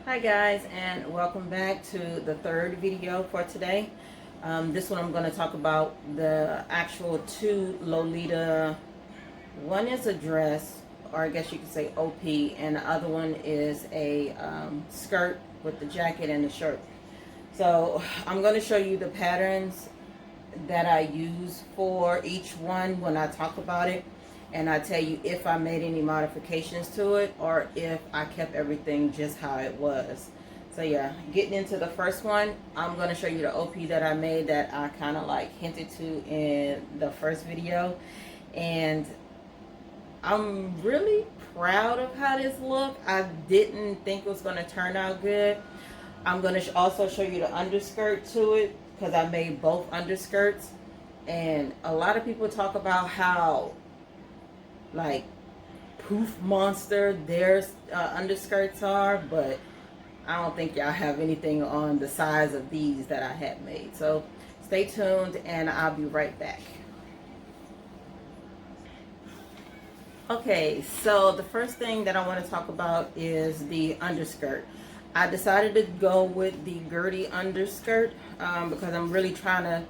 Hi guys, and welcome back to the third video for today. This one I'm going to talk about the actual two Lolita. One is a dress, or I guess you could say OP, and the other one is a skirt with the jacket and the shirt. So I'm going to show you the patterns that I use for each one when I talk about it, and I tell you if I made any modifications to it or if I kept everything just how it was. So yeah, getting into the first one, I'm going to show you the OP that I made that I kind of like hinted to in the first video, and I'm really proud of how this looked. I didn't think it was going to turn out good. I'm going to also show you the underskirt to it because I made both underskirts, and a lot of people talk about how like poof monster their underskirts are, but I don't think y'all have anything on the size of these that I had made. So stay tuned and I'll be right back. Okay, so the first thing that I want to talk about is the underskirt. I decided to go with the girty underskirt because I'm really trying to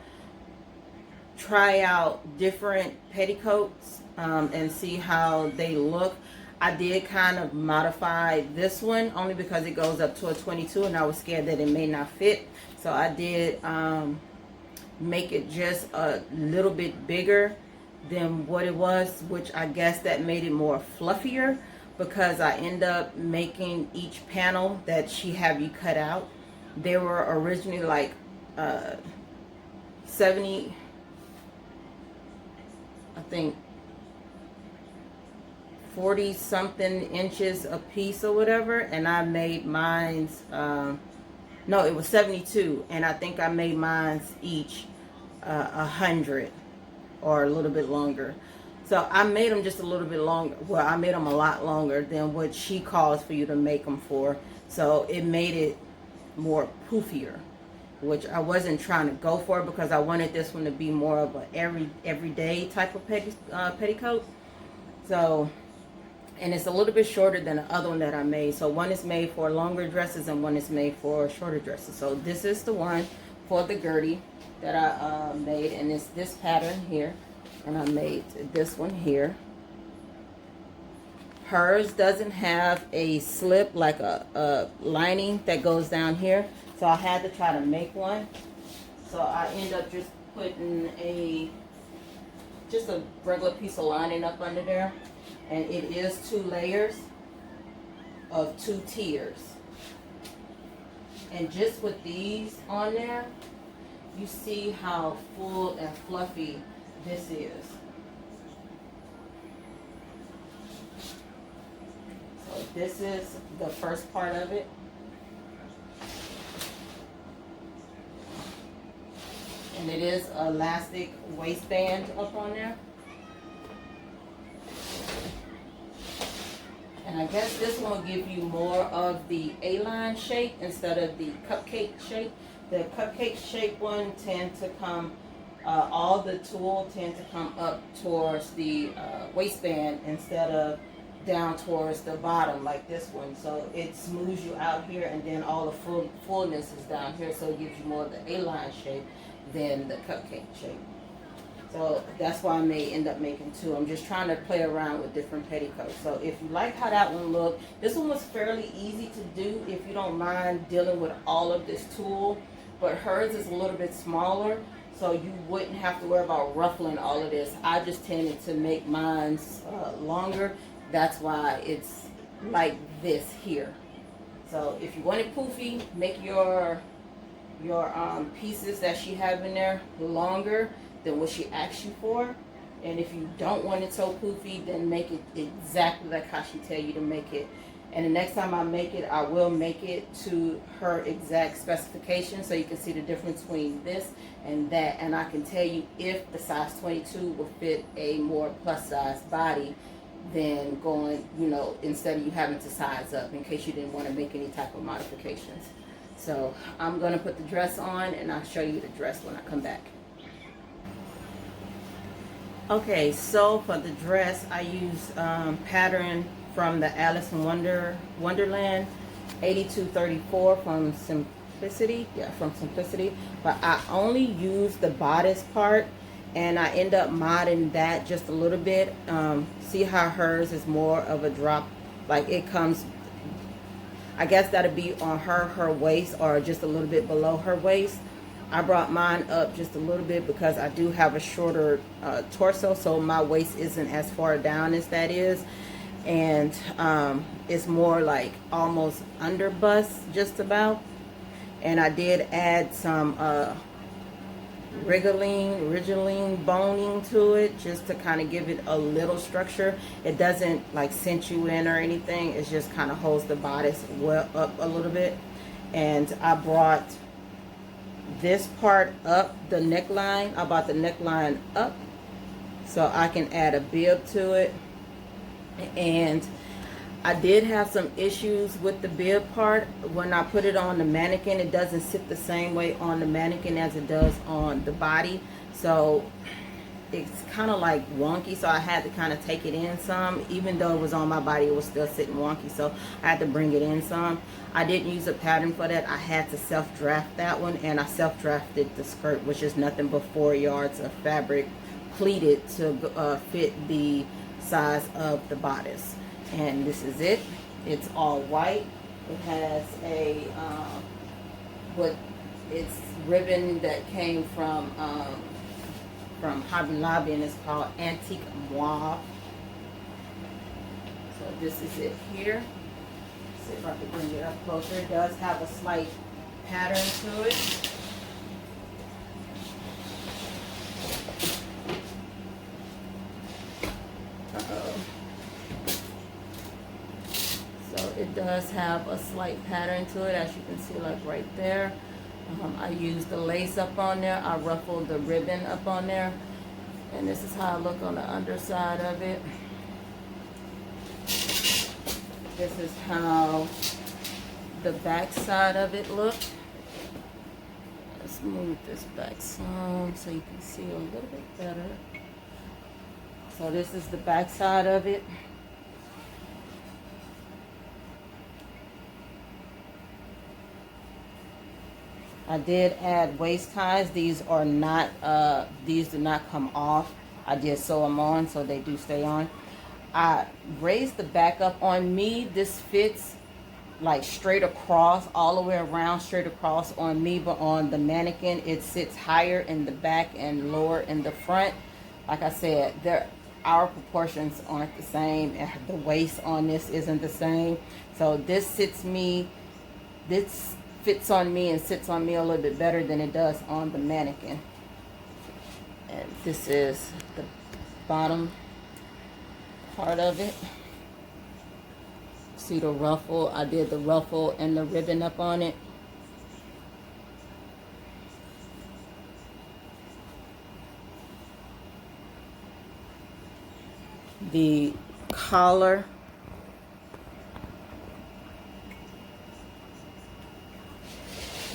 try out different petticoats and see how they look. I did kind of modify this one only because it goes up to a 22 and I was scared that it may not fit. So I did make it just a little bit bigger than what it was, which I guess that made it more fluffier because I end up making each panel that she have you cut out. They were originally like 70, I think 40 something inches a piece or whatever, and I made mine's no, it was 72, and I think I made mine's each 100 or a little bit longer. So I made them just a little bit longer. Well, I made them a lot longer than what she calls for you to make them for. So it made it more poofier, which I wasn't trying to go for because I wanted this one to be more of a everyday type of petticoat. So, and it's a little bit shorter than the other one that I made. So one is made for longer dresses and one is made for shorter dresses. So this is the one for the girdie that I made, and it's this pattern here, and I made this one here. Hers doesn't have a slip, like a lining that goes down here, so I had to try to make one. So I end up just putting just a regular piece of lining up under there, and it is 2 layers of 2 tiers. And just with these on there, you see how full and fluffy this is. So this is the first part of it. And it is elastic waistband up on there. And I guess this one will give you more of the A-line shape instead of the cupcake shape. The cupcake shape one tend to come, all the tulle tend to come up towards the waistband instead of down towards the bottom like this one. So it smooths you out here, and then all the fullness is down here, so it gives you more of the A-line shape than the cupcake shape. So that's why I may end up making 2. I'm just trying to play around with different petticoats. So if you like how that one looked, this one was fairly easy to do if you don't mind dealing with all of this tulle. But hers is a little bit smaller, so you wouldn't have to worry about ruffling all of this. I just tended to make mine longer. That's why it's like this here. So if you want it poofy, make your pieces that she have in there longer than what she asked you for. And if you don't want it so poofy, then make it exactly like how she tell you to make it. And the next time I make it, I will make it to her exact specifications so you can see the difference between this and that. And I can tell you if the size 22 will fit a more plus size body than going, you know, instead of you having to size up in case you didn't want to make any type of modifications. So I'm going to put the dress on and I'll show you the dress when I come back. Okay, so for the dress, I use pattern from the Alice in Wonderland, 8234 from Simplicity. Yeah, from Simplicity. But I only use the bodice part, and I end up modding that just a little bit. See how hers is more of a drop, like it comes, I guess that'll be on her waist, or just a little bit below her waist. I brought mine up just a little bit because I do have a shorter torso, so my waist isn't as far down as that is. And it's more like almost under bust, just about. And I did add some wriggling boning to it, just to kind of give it a little structure. It doesn't like cinch you in or anything. It just kind of holds the bodice well up a little bit. And I brought this part up, the neckline. I brought the neckline up so I can add a bib to it. And I did have some issues with the bib part. When I put it on the mannequin, it doesn't sit the same way on the mannequin as it does on the body. So it's kind of like wonky. So I had to kind of take it in some. Even though it was on my body, it was still sitting wonky. So I had to bring it in some. I didn't use a pattern for that. I had to self-draft that one. And I self-drafted the skirt, which is nothing but 4 yards of fabric pleated to fit the size of the bodice. And this is it. It's all white. It has a it's ribbon that came from Hobby Lobby, and it's called Antique Mauve. So this is it here. Let's see if I can bring it up closer. It does have a slight pattern to it. It does have a slight pattern to it, as you can see, like right there. I used the lace up on there. I ruffled the ribbon up on there. And this is how I look on the underside of it. This is how the back side of it looked. Let's move this back some so you can see a little bit better. So this is the back side of it. I did add waist ties. These are not, these do not come off. I did sew them on so they do stay on. I raised the back up. On me, this fits like straight across, all the way around, straight across on me, but on the mannequin, it sits higher in the back and lower in the front. Like I said, our proportions aren't the same, and the waist on this isn't the same. So this fits on me and sits on me a little bit better than it does on the mannequin. And this is the bottom part of it. See the ruffle? I did the ruffle and the ribbon up on it. The collar,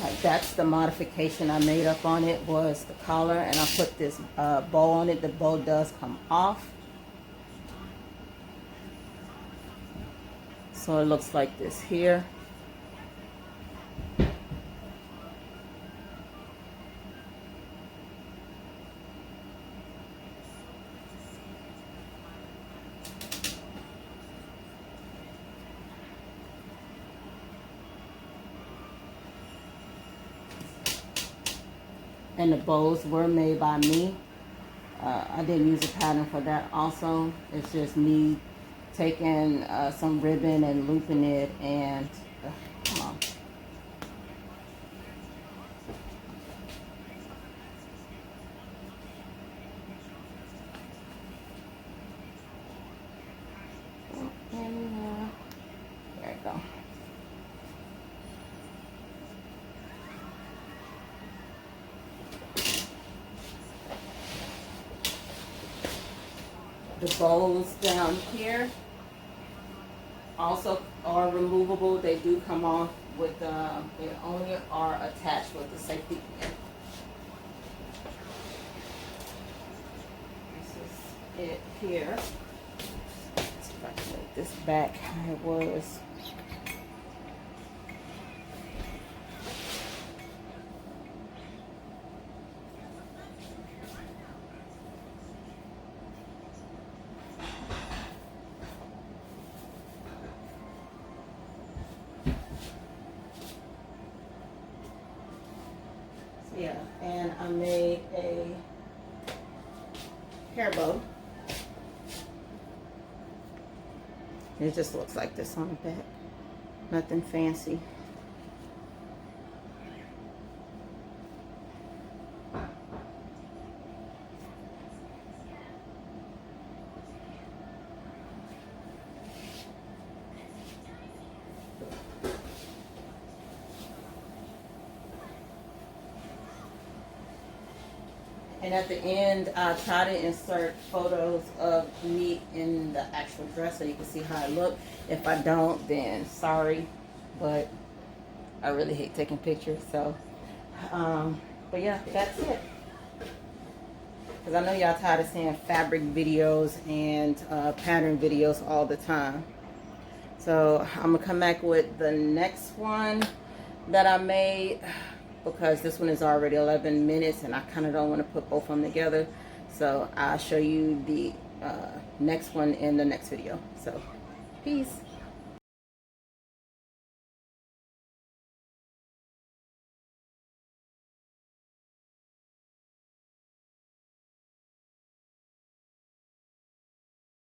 like that's the modification I made up on it, was the collar, and I put this bow on it. The bow does come off, so it looks like this here. And the bows were made by me. I didn't use a pattern for that also. It's just me taking some ribbon and looping it, and come on. There we go. The bows down here also are removable. They do come off with they only are attached with the safety pin. This is it here. Let's see if I can make this back how it was. and I made a hair bow. It just looks like this on the back. Nothing fancy. And at the end, I try to insert photos of me in the actual dress so you can see how I look. If I don't, then sorry, but I really hate taking pictures. So, but yeah, that's it. Because I know y'all tired of seeing fabric videos and pattern videos all the time. So I'm gonna come back with the next one that I made, because this one is already 11 minutes and I kind of don't want to put both of them together. So I'll show you the next one in the next video. So peace.